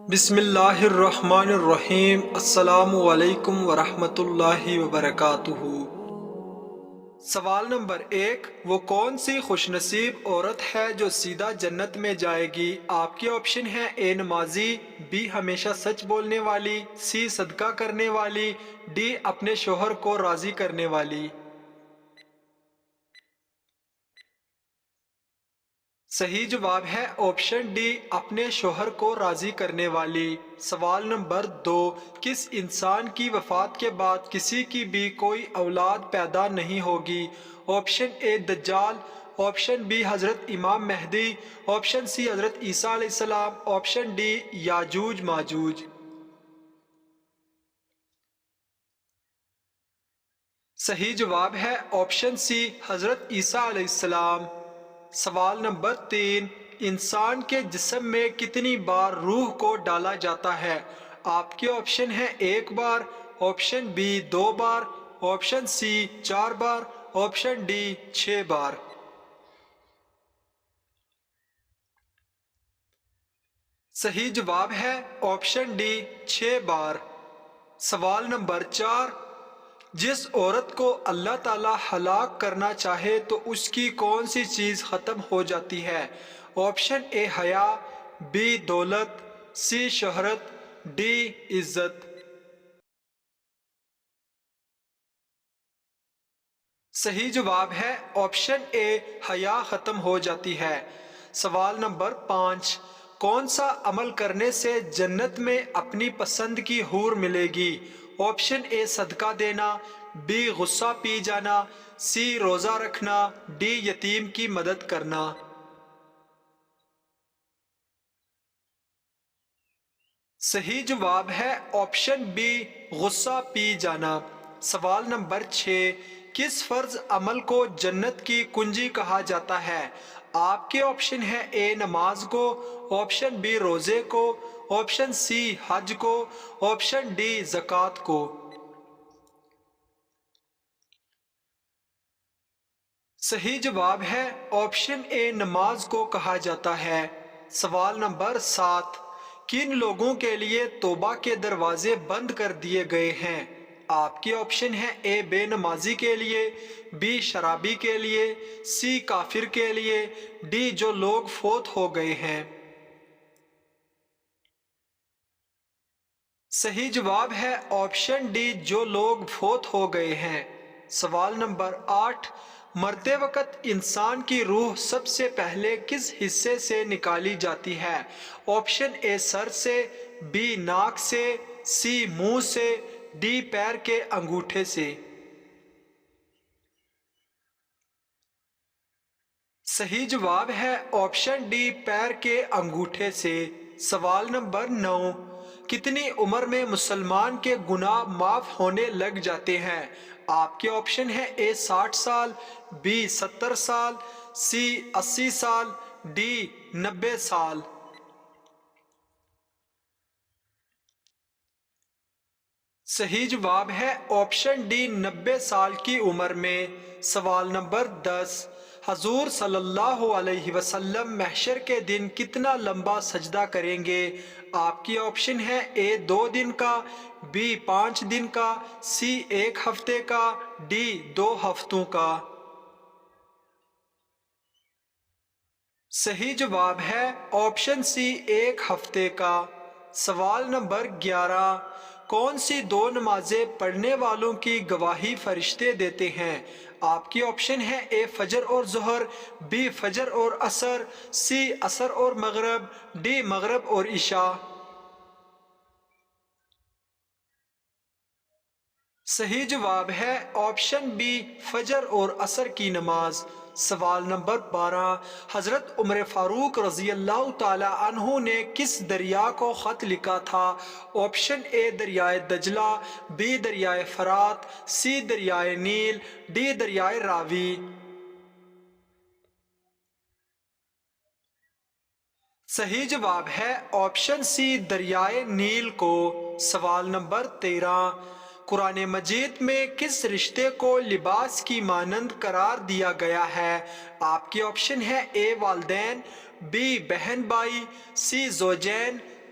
بسم اللہ الرحمن الرحیم۔ السلام علیکم ورحمۃ اللہ وبرکاتہ۔ سوال نمبر 1، وہ کون سی خوش نصیب عورت ہے جو سیدھا جنت میں جائے گی؟ آپ کے آپشن ہیں: اے نمازی، بی ہمیشہ سچ بولنے والی، سی صدقہ کرنے والی، ڈی اپنے شوہر کو راضی کرنے والی۔ صحیح جواب ہے آپشن ڈی، اپنے شوہر کو راضی کرنے والی۔ سوال نمبر 2، کس انسان کی وفات کے بعد کسی کی بھی کوئی اولاد پیدا نہیں ہوگی؟ آپشن اے دجال، آپشن بی حضرت امام مہدی، آپشن سی حضرت عیسیٰ علیہ السلام، آپشن ڈی یاجوج ماجوج۔ صحیح جواب ہے آپشن سی حضرت عیسیٰ علیہ السلام۔ سوال نمبر 3، انسان کے جسم میں کتنی بار روح کو ڈالا جاتا ہے؟ آپ کے آپشن ہیں: 1 بار، آپشن بی 2 بار، آپشن سی 4 بار، آپشن ڈی 6 بار۔ صحیح جواب ہے آپشن ڈی 6 بار۔ سوال نمبر 4، جس عورت کو اللہ تعالی ہلاک کرنا چاہے تو اس کی کون سی چیز ختم ہو جاتی ہے؟ آپشن اے حیا، بی دولت، سی شہرت، ڈی عزت۔ صحیح جواب ہے آپشن اے حیا ختم ہو جاتی ہے۔ سوال نمبر 5، کون سا عمل کرنے سے جنت میں اپنی پسند کی حور ملے گی؟ آپشن اے صدقہ دینا، بی غصہ پی جانا، سی روزہ رکھنا، ڈی یتیم کی مدد کرنا۔ صحیح جواب ہے آپشن بی غصہ پی جانا۔ سوال نمبر 6، کس فرض عمل کو جنت کی کنجی کہا جاتا ہے؟ آپ کے آپشن ہیں: اے نماز کو، آپشن بی روزے کو، آپشن سی حج کو، آپشن ڈی زکوٰۃ کو۔ صحیح جواب ہے آپشن اے نماز کو کہا جاتا ہے۔ سوال نمبر 7، کن لوگوں کے لیے توبہ کے دروازے بند کر دیے گئے ہیں؟ آپ کے آپشن ہیں: اے بے نمازی کے لیے، بی شرابی کے لیے، سی کافر کے لیے، ڈی جو لوگ فوت ہو گئے ہیں۔ صحیح جواب ہے آپشن ڈی، جو لوگ فوت ہو گئے ہیں۔ سوال نمبر 8، مرتے وقت انسان کی روح سب سے پہلے کس حصے سے نکالی جاتی ہے؟ آپشن اے سر سے، بی ناک سے، سی منہ سے، ڈی پیر کے انگوٹھے سے۔ صحیح جواب ہے آپشن ڈی، پیر کے انگوٹھے سے۔ سوال نمبر 9، کتنی عمر میں مسلمان کے گناہ معاف ہونے لگ جاتے ہیں؟ آپ کے آپشن ہیں: اے 60 سال، بی 70 سال، سی 80 سال، ڈی 90 سال۔ صحیح جواب ہے آپشن ڈی، 90 سال کی عمر میں۔ سوال نمبر 10، حضور صلی اللہ علیہ وسلم محشر کے دن کتنا لمبا سجدہ کریں گے؟ آپ کی آپشن ہے: اے 2 دن کا، بی 5 دن کا، سی 1 ہفتے کا، ڈی 2 ہفتوں کا۔ صحیح جواب ہے آپشن سی، 1 ہفتے کا۔ سوال نمبر 11، کون سی 2 نمازیں پڑھنے والوں کی گواہی فرشتے دیتے ہیں؟ آپ کی آپشن ہے: اے فجر اور ظہر، بی فجر اور عصر، سی عصر اور مغرب، ڈی مغرب اور عشاء۔ صحیح جواب ہے آپشن بی، فجر اور عصر کی نماز۔ سوال نمبر 12، حضرت عمر فاروق رضی اللہ تعالی عنہ نے کس دریا کو خط لکھا تھا؟ آپشن اے دریائے دجلہ، بی دریائے فرات، سی دریائے نیل، ڈی دریائے راوی۔ صحیح جواب ہے آپشن سی، دریائے نیل کو۔ سوال نمبر 13، قرآن مجید میں کس رشتے کو لباس کی مانند قرار دیا گیا ہے؟ آپ کے آپشن ہیں: اے والدین، بی بہن بھائی، سی زوجین،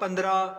15,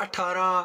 18,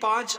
5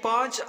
5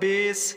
20,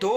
2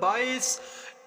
22,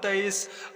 23,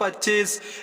25,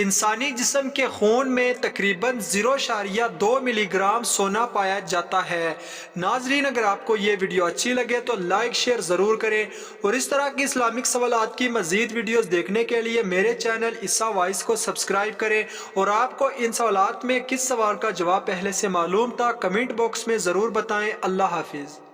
انسانی جسم کے خون میں تقریباً 0.2 ملی گرام سونا پایا جاتا ہے۔ ناظرین، اگر آپ کو یہ ویڈیو اچھی لگے تو لائک شیئر ضرور کریں، اور اس طرح کی اسلامک سوالات کی مزید ویڈیوز دیکھنے کے لیے میرے چینل عیسیٰ وائس کو سبسکرائب کریں۔ اور آپ کو ان سوالات میں کس سوال کا جواب پہلے سے معلوم تھا، کمنٹ باکس میں ضرور بتائیں۔ اللہ حافظ۔